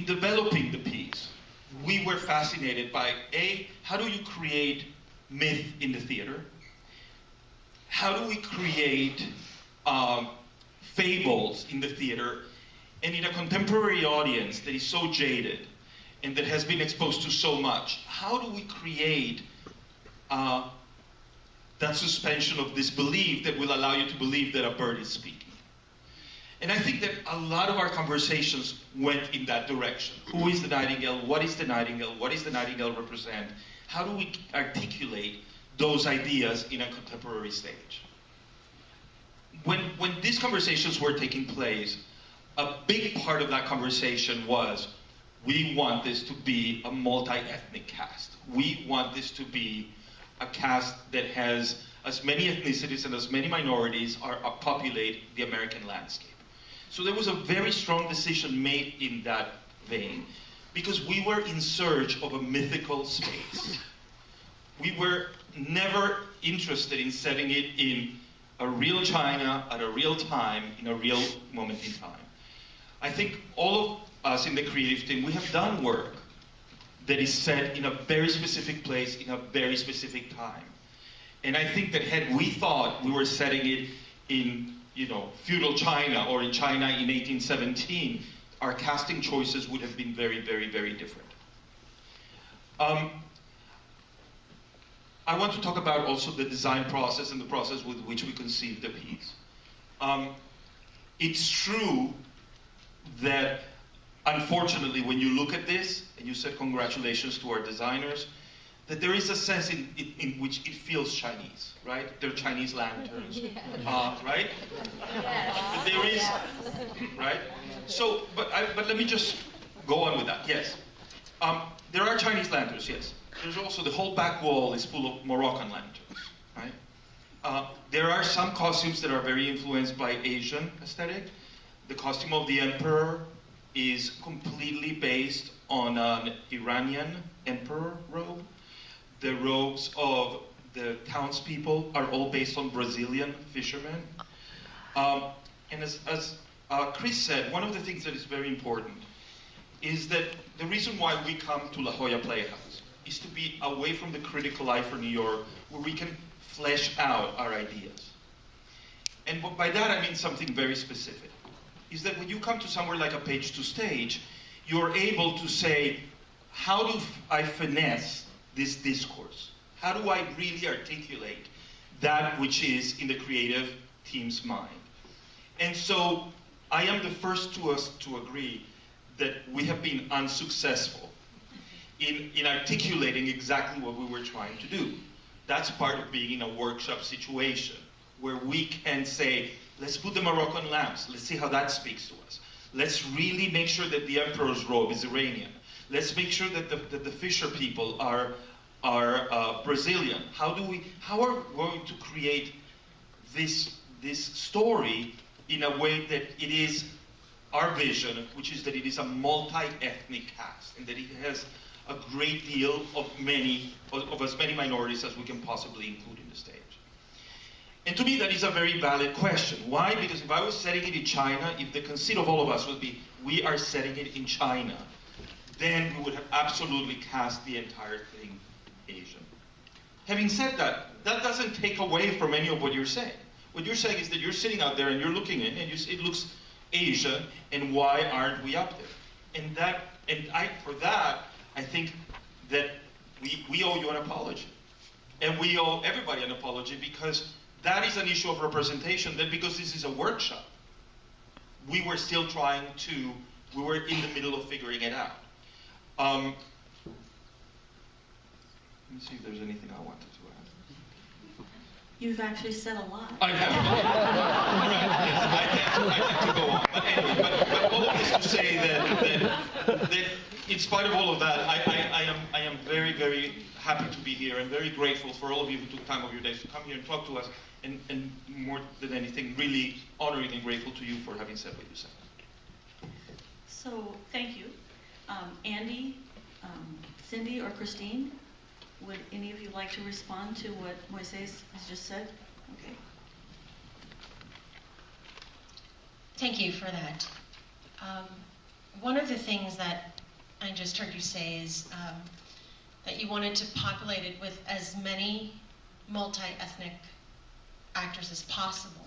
in developing the piece, we were fascinated by, A, how do you create myth in the theater? How do we create fables in the theater? And in a contemporary audience that is so jaded and that has been exposed to so much, how do we create that suspension of disbelief that will allow you to believe that a bird is speaking? And I think that a lot of our conversations went in that direction. Who is the Nightingale? What is the Nightingale? What does the Nightingale represent? How do we articulate those ideas in a contemporary stage? When these conversations were taking place, a big part of that conversation was, we want this to be a multi-ethnic cast. We want this to be a cast that has as many ethnicities and as many minorities populate the American landscape. So there was a very strong decision made in that vein, because we were in search of a mythical space. We were never interested in setting it in a real China, at a real time, in a real moment in time. I think all of us in the creative team, we have done work that is set in a very specific place, in a very specific time. And I think that had we thought we were setting it in, feudal China or in China in 1817, our casting choices would have been very, very, very different. I want to talk about also the design process and the process with which we conceived the piece. It's true that, unfortunately, when you look at this, and you said congratulations to our designers, that there is a sense in which it feels Chinese, right? They're Chinese lanterns, right? Yes. There is, right? So, but let me just go on with that. Yes, there are Chinese lanterns. Yes, there's also the whole back wall is full of Moroccan lanterns, right? There are some costumes that are very influenced by Asian aesthetic. The costume of the emperor is completely based on an Iranian emperor robe. The robes of the townspeople are all based on Brazilian fishermen. And as Chris said, one of the things that is very important is that the reason why we come to La Jolla Playhouse is to be away from the critical eye for New York, where we can flesh out our ideas. And by that I mean something very specific. Is that when you come to somewhere like a Page to Stage, you're able to say, how do I finesse this discourse? How do I really articulate that which is in the creative team's mind? And so I am the first to agree that we have been unsuccessful in articulating exactly what we were trying to do. That's part of being in a workshop situation where we can say, let's put the Moroccan lamps. Let's see how that speaks to us. Let's really make sure that the emperor's robe is Iranian. Let's make sure that the fisher people are Brazilian. How are we going to create this story in a way that it is our vision, which is that it is a multi-ethnic cast, and that it has a great deal of as many minorities as we can possibly include in the stage. And to me, that is a very valid question. Why? Because if I was setting it in China, if the conceit of all of us would be, we are setting it in China, then we would have absolutely cast the entire thing Asian. Having said that, that doesn't take away from any of what you're saying. What you're saying is that you're sitting out there and you're looking in, and it looks Asian, and why aren't we up there? For that, I think that we owe you an apology. And we owe everybody an apology, because that is an issue of representation, that because this is a workshop, we were still we were in the middle of figuring it out. Let me see if there's anything I wanted to add. You've actually said a lot. I have. Right, yes, I tend to go on. But anyway, but all of this to say that in spite of all of that, I am very, very happy to be here and very grateful for all of you who took time of your days to come here and talk to us, and more than anything, really honoring and grateful to you for having said what you said. So, thank you. Andy, Cindy, or Christine, would any of you like to respond to what Moises has just said? Okay. Thank you for that. one of the things that I just heard you say is that you wanted to populate it with as many multi-ethnic actors as possible.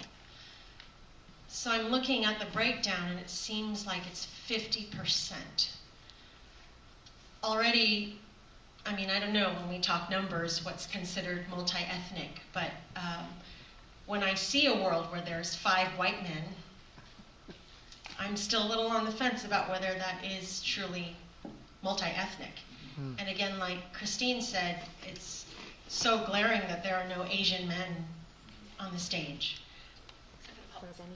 So I'm looking at the breakdown and it seems like it's 50%. Already, I mean, I don't know when we talk numbers what's considered multi-ethnic, but when I see a world where there's 5 white men, I'm still a little on the fence about whether that is truly multi-ethnic. And again, like Christine said, it's so glaring that there are no Asian men on the stage.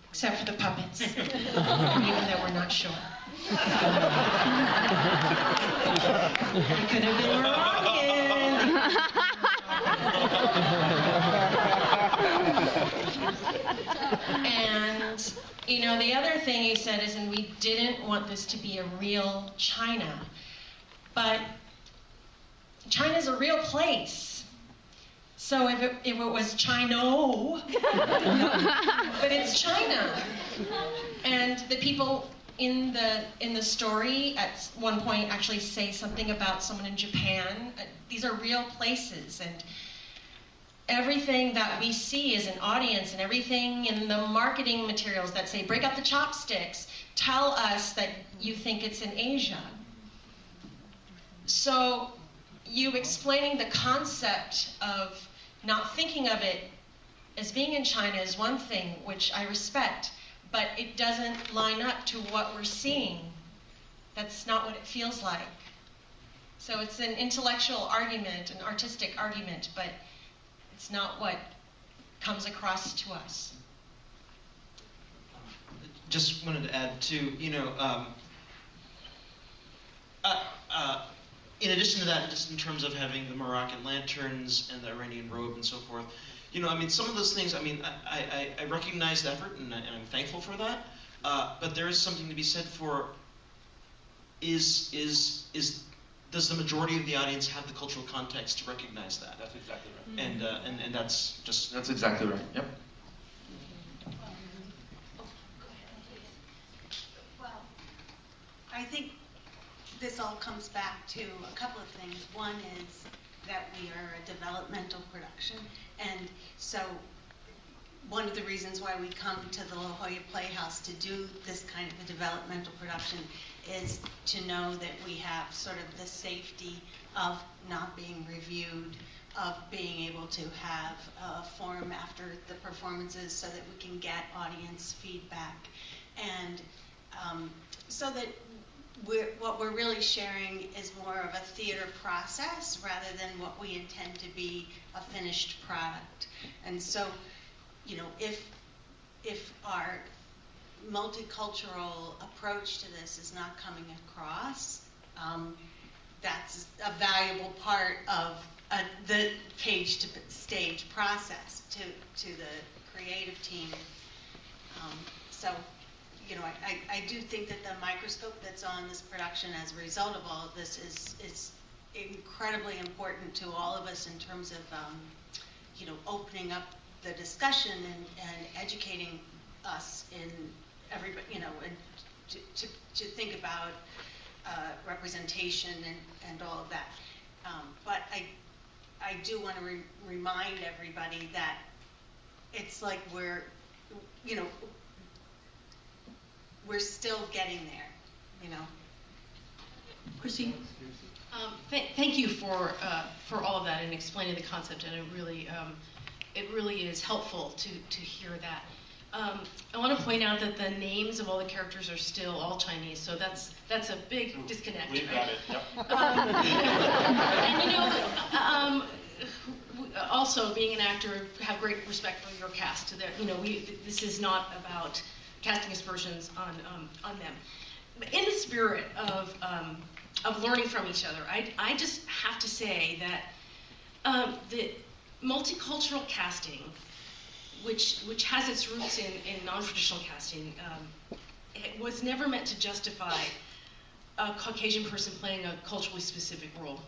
Except for the puppets, even though we're not sure. It could have been Moroccan. And, you know, the other thing he said is, and we didn't want this to be a real China, but China's a real place. So if it was China, but it's China. And the people in the story at one point actually say something about someone in Japan. These are real places, and everything that we see as an audience and everything in the marketing materials that say, break out the chopsticks, tell us that you think it's in Asia. So you explaining the concept of not thinking of it as being in China is one thing, which I respect, but it doesn't line up to what we're seeing. That's not what it feels like. So it's an intellectual argument, an artistic argument, but it's not what comes across to us. Just wanted to add too, you know, in addition to that, just in terms of having the Moroccan lanterns and the Iranian robe and so forth, you know, I mean, some of those things, I mean, I recognize the effort and I'm thankful for that, but there is something to be said for, does the majority of the audience have the cultural context to recognize that? That's exactly right. And that's just... That's exactly right, yep. Well, I think this all comes back to a couple of things. One is that we are a developmental production, and so one of the reasons why we come to the La Jolla Playhouse to do this kind of a developmental production is to know that we have sort of the safety of not being reviewed, of being able to have a forum after the performances so that we can get audience feedback, and so that what we're really sharing is more of a theater process rather than what we intend to be a finished product. And so, you know, if our multicultural approach to this is not coming across, that's a valuable part of the page-to-stage process to the creative team. So, you know, I do think that the microscope that's on this production as a result of all of this is incredibly important to all of us in terms of, you know, opening up the discussion and educating us in everybody, you know, and to think about representation and all of that. But I do want to remind everybody that it's like we're, you know, we're still getting there, you know. Christine? Thank you for all of that and explaining the concept, and it really is helpful to hear that. I want to point out that the names of all the characters are still all Chinese, so that's a big disconnect. We've got it, yep. And you know, also being an actor, have great respect for your cast. That, you know, this is not about casting aspersions on them. But in the spirit of learning from each other, I just have to say that the multicultural casting, which has its roots in non-traditional casting, it was never meant to justify a Caucasian person playing a culturally specific role.